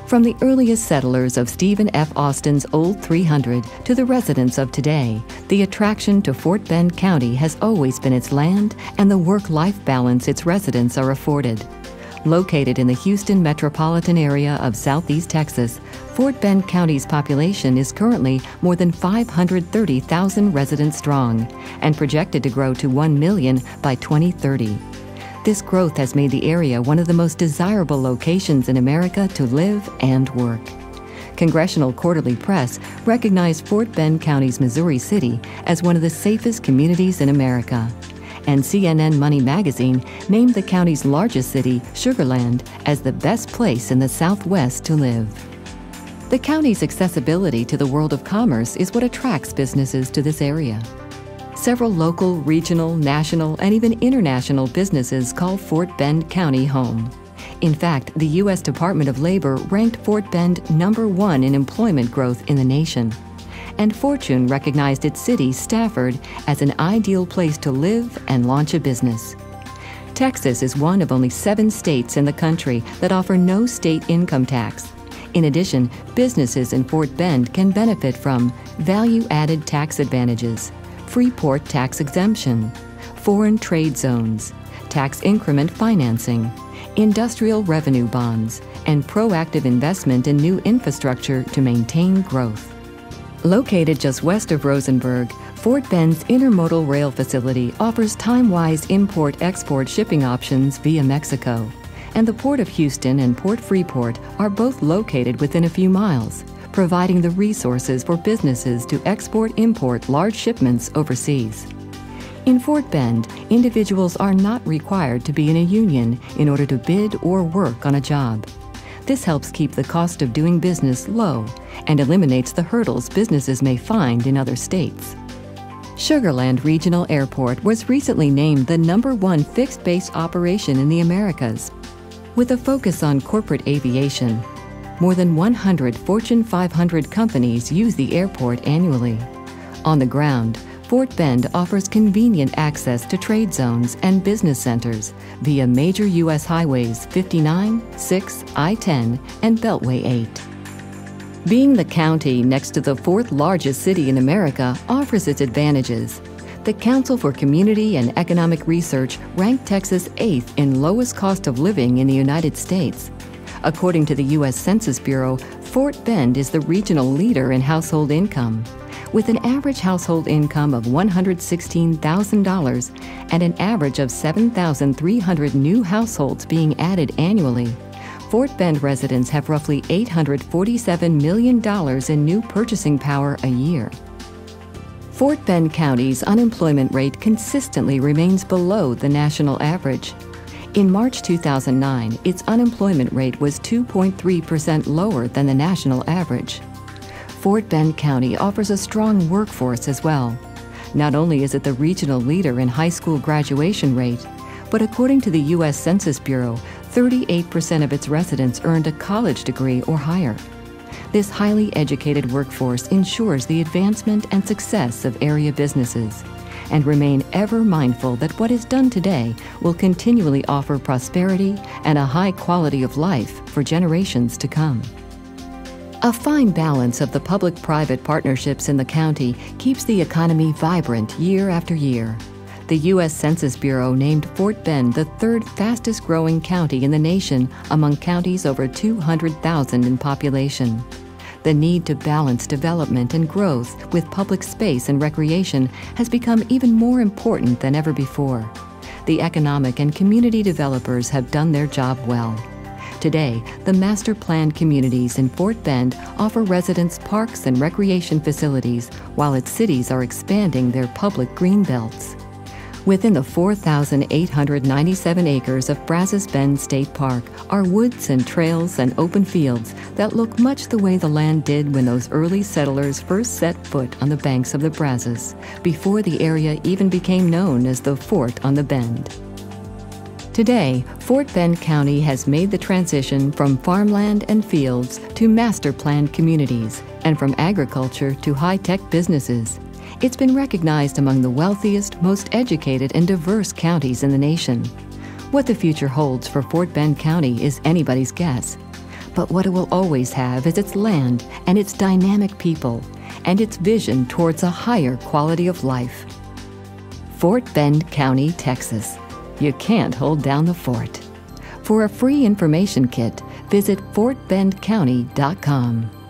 From the earliest settlers of Stephen F. Austin's Old 300 to the residents of today, the attraction to Fort Bend County has always been its land and the work-life balance its residents are afforded. Located in the Houston metropolitan area of southeast Texas, Fort Bend County's population is currently more than 530,000 residents strong and projected to grow to 1 million by 2030. This growth has made the area one of the most desirable locations in America to live and work. Congressional Quarterly Press recognized Fort Bend County's Missouri City as one of the safest communities in America. And CNN Money Magazine named the county's largest city, Sugar Land, as the best place in the Southwest to live. The county's accessibility to the world of commerce is what attracts businesses to this area. Several local, regional, national, and even international businesses call Fort Bend County home. In fact, the U.S. Department of Labor ranked Fort Bend #1 in employment growth in the nation. And Fortune recognized its city, Stafford, as an ideal place to live and launch a business. Texas is one of only 7 states in the country that offer no state income tax. In addition, businesses in Fort Bend can benefit from value-added tax advantages, Freeport tax exemption, foreign trade zones, tax increment financing, industrial revenue bonds, and proactive investment in new infrastructure to maintain growth. Located just west of Rosenberg, Fort Bend's intermodal rail facility offers time-wise import-export shipping options via Mexico, and the Port of Houston and Port Freeport are both located within a few miles, providing the resources for businesses to export-import large shipments overseas. In Fort Bend, individuals are not required to be in a union in order to bid or work on a job. This helps keep the cost of doing business low and eliminates the hurdles businesses may find in other states. Sugar Land Regional Airport was recently named the #1 fixed-base operation in the Americas. With a focus on corporate aviation, more than 100 Fortune 500 companies use the airport annually. On the ground, Fort Bend offers convenient access to trade zones and business centers via major U.S. highways 59, 6, I-10, and Beltway 8. Being the county next to the 4th largest city in America offers its advantages. The Council for Community and Economic Research ranked Texas 8th in lowest cost of living in the United States. According to the U.S. Census Bureau, Fort Bend is the regional leader in household income. With an average household income of $116,000 and an average of 7,300 new households being added annually, Fort Bend residents have roughly $847 million in new purchasing power a year. Fort Bend County's unemployment rate consistently remains below the national average. In March 2009, its unemployment rate was 2.3% lower than the national average. Fort Bend County offers a strong workforce as well. Not only is it the regional leader in high school graduation rate, but according to the U.S. Census Bureau, 38% of its residents earned a college degree or higher. This highly educated workforce ensures the advancement and success of area businesses, and remain ever mindful that what is done today will continually offer prosperity and a high quality of life for generations to come. A fine balance of the public-private partnerships in the county keeps the economy vibrant year after year. The U.S. Census Bureau named Fort Bend the 3rd fastest-growing county in the nation among counties over 200,000 in population. The need to balance development and growth with public space and recreation has become even more important than ever before. The economic and community developers have done their job well. Today, the master-planned communities in Fort Bend offer residents parks and recreation facilities while its cities are expanding their public green belts. Within the 4,897 acres of Brazos Bend State Park are woods and trails and open fields that look much the way the land did when those early settlers first set foot on the banks of the Brazos, before the area even became known as the Fort on the Bend. Today, Fort Bend County has made the transition from farmland and fields to master-planned communities, and from agriculture to high-tech businesses. It's been recognized among the wealthiest, most educated, and diverse counties in the nation. What the future holds for Fort Bend County is anybody's guess. But what it will always have is its land and its dynamic people and its vision towards a higher quality of life. Fort Bend County, Texas. You can't hold down the fort. For a free information kit, visit fortbendcounty.com.